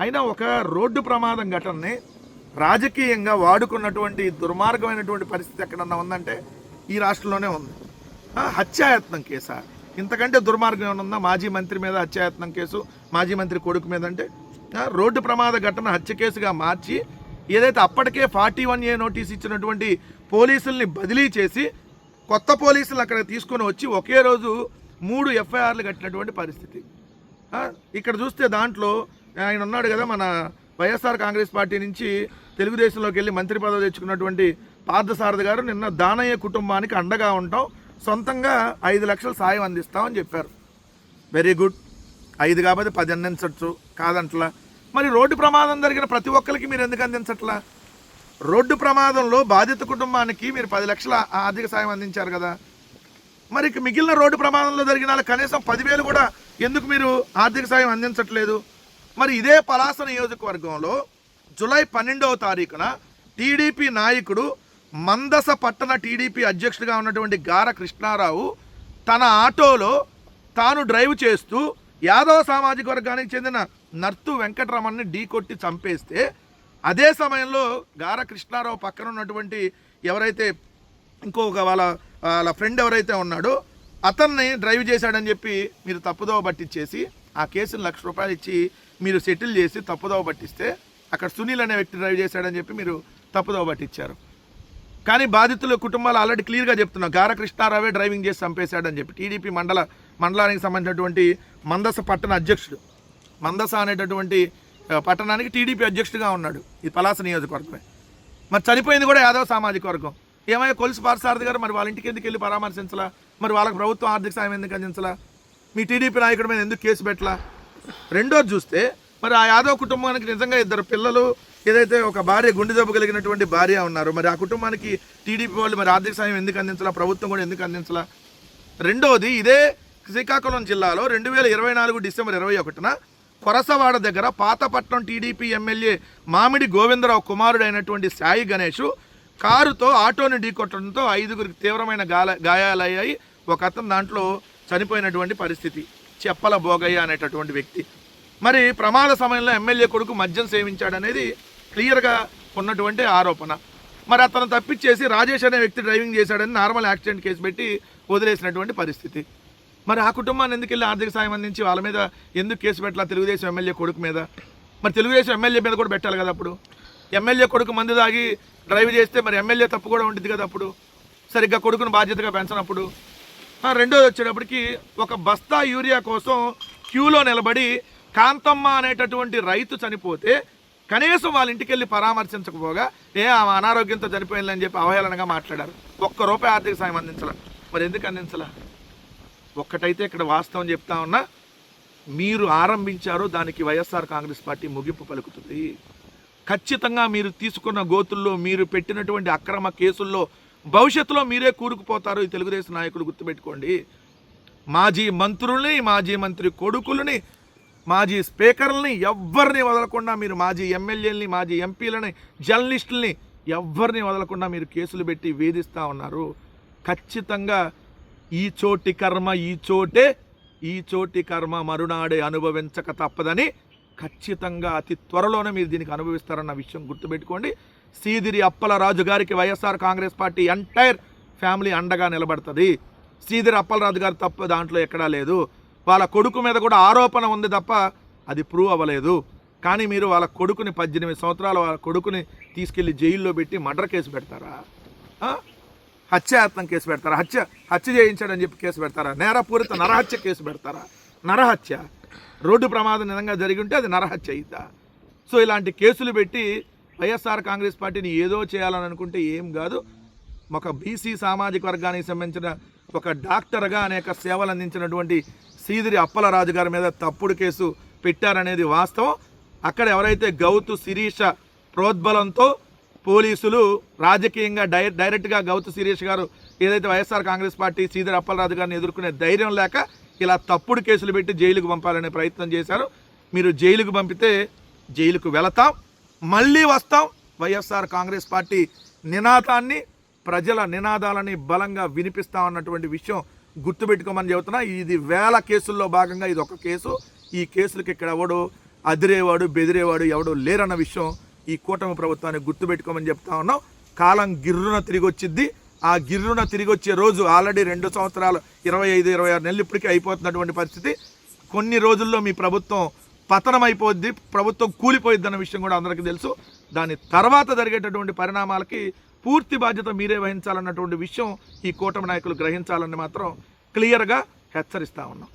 అయినా ఒక రోడ్డు ప్రమాదం ఘటనని రాజకీయంగా వాడుకున్నటువంటి దుర్మార్గమైనటువంటి పరిస్థితి ఎక్కడన్నా ఉందంటే ఈ రాష్ట్రంలోనే ఉంది. హత్యాయత్నం కేసా? ఇంతకంటే దుర్మార్గం ఏమైనా ఉందా? మాజీ మంత్రి మీద హత్యాయత్నం కేసు, మాజీ మంత్రి కొడుకు మీద అంటే రోడ్డు ప్రమాద ఘటన హత్య కేసుగా మార్చి ఏదైతే అప్పటికే 41A నోటీస్ ఇచ్చినటువంటి పోలీసుల్ని బదిలీ చేసి కొత్త పోలీసులు అక్కడ తీసుకొని వచ్చి ఒకే రోజు 3 FIRలు కట్టినటువంటి పరిస్థితి. ఇక్కడ చూస్తే దాంట్లో ఆయన ఉన్నాడు కదా, మన వైఎస్ఆర్ కాంగ్రెస్ పార్టీ నుంచి తెలుగుదేశంలోకి వెళ్ళి మంత్రి పదవి తెచ్చుకున్నటువంటి పార్థసారథి గారు నిన్న దానయ్య కుటుంబానికి అండగా ఉంటాం, సొంతంగా 5 లక్షల సాయం అందిస్తామని చెప్పారు. Very good. 5 కాబట్టి 10 అందించవచ్చు, కాదంట్లా. మరి రోడ్డు ప్రమాదం జరిగిన ప్రతి ఒక్కరికి మీరు ఎందుకు అందించట్లా? రోడ్డు ప్రమాదంలో బాధిత కుటుంబానికి మీరు 10 లక్షల ఆర్థిక సాయం అందించారు కదా, మరి మిగిలిన రోడ్డు ప్రమాదంలో జరిగిన కనీసం 10,000 కూడా ఎందుకు మీరు ఆర్థిక సాయం అందించట్లేదు? మరి ఇదే పలాస నియోజకవర్గంలో జూలై 12వ తారీఖున టీడీపీ నాయకుడు మందస పట్టణ టీడీపీ అధ్యక్షుడిగా ఉన్నటువంటి గార కృష్ణారావు తన ఆటోలో తాను డ్రైవ్ చేస్తూ యాదవ సామాజిక వర్గానికి చెందిన నర్తు వెంకటరమణ్ని ఢీకొట్టి చంపేస్తే అదే సమయంలో గార కృష్ణారావు పక్కన ఉన్నటువంటి ఎవరైతే ఇంకొక వాళ్ళ ఫ్రెండ్ ఎవరైతే ఉన్నాడో అతన్ని డ్రైవ్ చేశాడని చెప్పి మీరు తప్పుదోవ పట్టించేసి ఆ కేసుని ₹1,00,000 ఇచ్చి మీరు సెటిల్ చేసి తప్పుదోవ పట్టిస్తే అక్కడ సునీల్ అనే వ్యక్తి డ్రైవ్ చేశాడని చెప్పి మీరు తప్పుదోవ పట్టించారు. కానీ బాధితుల కుటుంబాలు ఆల్రెడీ క్లియర్గా చెప్తున్నారు, గార కృష్ణారావే డ్రైవింగ్ చేసి చంపేశాడని చెప్పి. టీడీపీ మండలానికి సంబంధించినటువంటి మందస పట్టణ అధ్యక్షుడు, మందస అనేటటువంటి పట్టణానికి టీడీపీ అధ్యక్షుడిగా ఉన్నాడు. ఇది పలాస నియోజకవర్గమే. మరి చనిపోయింది కూడా యాదవ సామాజిక వర్గం. ఏమైనా కొలుసు పార్థసారథి గారు మరి వాళ్ళ ఇంటికి ఎందుకు వెళ్ళి పరామర్శించలా? మరి వాళ్ళకి ప్రభుత్వం ఆర్థిక సాయం ఎందుకు అందించలా? మీ టీడీపీ నాయకుడి మీద ఎందుకు కేసు పెట్టలా? రెండోది చూస్తే మరి ఆ యాదవ్ కుటుంబానికి నిజంగా 2 పిల్లలు, ఏదైతే ఒక భార్య, గుండె జబ్బు కలిగినటువంటి భార్య ఉన్నారు, మరి ఆ కుటుంబానికి టీడీపీ వాళ్ళు మరి ఆర్థిక సాయం ఎందుకు అందించలా? ప్రభుత్వం కూడా ఎందుకు అందించలా? రెండోది ఇదే శ్రీకాకుళం జిల్లాలో 2024 డిసెంబర్ 21న కొరసవాడ దగ్గర పాతపట్నం టీడీపీ ఎమ్మెల్యే మామిడి గోవిందరావు కుమారుడైనటువంటి సాయి గణేష్ కారుతో ఆటోని ఢీకొట్టడంతో 5గురికి తీవ్రమైన గాయాలయ్యాయి. ఒక అతను దాంట్లో చనిపోయినటువంటి పరిస్థితి, చెప్పల భోగయ్య అనేటటువంటి వ్యక్తి. మరి ప్రమాద సమయంలో ఎమ్మెల్యే కొడుకు మద్యం సేవించాడనేది క్లియర్గా ఉన్నటువంటి ఆరోపణ. మరి అతను తప్పించేసి రాజేష్ అనే వ్యక్తి డ్రైవింగ్ చేశాడని నార్మల్ యాక్సిడెంట్ కేసు పెట్టి వదిలేసినటువంటి పరిస్థితి. మరి ఆ కుటుంబాన్ని ఎందుకు వెళ్ళి ఆర్థిక సాయం అందించి వాళ్ళ మీద ఎందుకు కేసు పెట్టాలా? తెలుగుదేశం ఎమ్మెల్యే కొడుకు మీద. మరి తెలుగుదేశం ఎమ్మెల్యే మీద కూడా పెట్టాలి కదా. అప్పుడు ఎమ్మెల్యే కొడుకు మందు తాగి డ్రైవ్ చేస్తే మరి ఎమ్మెల్యే తప్పు కూడా ఉంటుంది కదా. అప్పుడు సరిగ్గా కొడుకును బాధ్యతగా పెంచనప్పుడు. రెండోది వచ్చేటప్పటికి ఒక బస్తా యూరియా కోసం క్యూలో నిలబడి కాంతమ్మ అనేటటువంటి రైతు చనిపోతే కనీసం వాళ్ళ ఇంటికి వెళ్ళి పరామర్శించకపోగా ఆమె అనారోగ్యంతో చనిపోయిందని చెప్పి అవహేళనగా మాట్లాడారు. ₹1 ఆర్థిక సాయం అందించాల. మరి ఎందుకు అందించాల? ఒక్కటైతే ఇక్కడ వాస్తవం చెప్తా ఉన్నా, మీరు ఆరంభించారో దానికి వైఎస్ఆర్ కాంగ్రెస్ పార్టీ ముగింపు పలుకుతుంది. ఖచ్చితంగా మీరు తీసుకున్న గోతుల్లో, మీరు పెట్టినటువంటి అక్రమ కేసుల్లో భవిష్యత్తులో మీరే కూరుకుపోతారు. ఈ తెలుగుదేశం నాయకులు గుర్తుపెట్టుకోండి. మాజీ మంత్రుల్ని, మాజీ మంత్రి కొడుకులని, మాజీ స్పీకర్లని ఎవ్వరిని వదలకుండా మీరు, మాజీ ఎమ్మెల్యేలని, మాజీ ఎంపీలని, జర్నలిస్టులని ఎవ్వరిని వదలకుండా మీరు కేసులు పెట్టి వేధిస్తూ ఉన్నారు. ఖచ్చితంగా ఈ చోటి కర్మ మరునాడే అనుభవించక తప్పదని ఖచ్చితంగా అతి త్వరలోనే మీరు దీనికి అనుభవిస్తారన్న విషయం గుర్తుపెట్టుకోండి. సీదిరి అప్పలరాజు గారికి YSR Congress party entire family అండగా నిలబడుతుంది. సీదిరి అప్పలరాజు గారు తప్ప దాంట్లో ఎక్కడా లేదు. వాళ్ళ కొడుకు మీద కూడా ఆరోపణ ఉంది తప్ప అది ప్రూవ్ అవ్వలేదు. కానీ మీరు వాళ్ళ కొడుకుని 18 సంవత్సరాల వాళ్ళ కొడుకుని తీసుకెళ్లి జైల్లో పెట్టి మర్డర్ కేసు పెడతారా? హత్యాయత్నం కేసు పెడతారా? హత్య చేయించాడని చెప్పి కేసు పెడతారా? నేరపూరిత నరహత్య కేసు పెడతారా? నరహత్య, రోడ్డు ప్రమాదం నిజంగా జరిగి ఉంటే అది నరహత్య అయిద్దా? సో ఇలాంటి కేసులు పెట్టి వైఎస్ఆర్ కాంగ్రెస్ పార్టీని ఏదో చేయాలని అనుకుంటే ఏం కాదు. ఒక బీసీ సామాజిక వర్గానికి సంబంధించిన ఒక డాక్టర్గా అనేక సేవలు అందించినటువంటి సీదిరి అప్పలరాజు గారి మీద తప్పుడు కేసు పెట్టారనేది వాస్తవం. అక్కడ ఎవరైతే గౌతు శిరీష ప్రోద్బలంతో పోలీసులు రాజకీయంగా డైరెక్ట్గా గౌతు శిరీష్ గారు ఏదైతే వైఎస్ఆర్ కాంగ్రెస్ పార్టీ సీదిరి అప్పలరాజు గారిని ఎదుర్కొనే ధైర్యం లేక ఇలా తప్పుడు కేసులు పెట్టి జైలుకు పంపాలనే ప్రయత్నం చేశారు. మీరు జైలుకు పంపితే జైలుకు వెళతాం, మళ్ళీ వస్తాం. వైఎస్ఆర్ కాంగ్రెస్ పార్టీ నినాదాన్ని, ప్రజల నినాదాలని బలంగా వినిపిస్తామన్నటువంటి విషయం గుర్తుపెట్టుకోమని చెబుతున్నా. ఇది వేల కేసుల్లో భాగంగా ఇది ఒక కేసు. ఈ కేసులకి ఇక్కడ ఎవడు అదిరేవాడు బెదిరేవాడు ఎవడు లేరన్న విషయం ఈ కూటమి ప్రభుత్వాన్ని గుర్తుపెట్టుకోమని చెప్తా ఉన్నాం. కాలం గిర్రున తిరిగి వచ్చిద్ది. ఆ గిర్రున తిరిగి వచ్చే రోజు ఆల్రెడీ 2 సంవత్సరాలు 25-26 నెలలు ఇప్పటికీ అయిపోతున్నటువంటి పరిస్థితి. కొన్ని రోజుల్లో మీ ప్రభుత్వం పతనం అయిపోద్ది, ప్రభుత్వం కూలిపోయిద్ది అన్న విషయం కూడా అందరికీ తెలుసు. దాని తర్వాత జరిగేటటువంటి పరిణామాలకి పూర్తి బాధ్యత మీరే వహించాలన్నటువంటి విషయం ఈ కూటమి నాయకులు గ్రహించాలని మాత్రం క్లియర్గా హెచ్చరిస్తూ ఉన్నాం.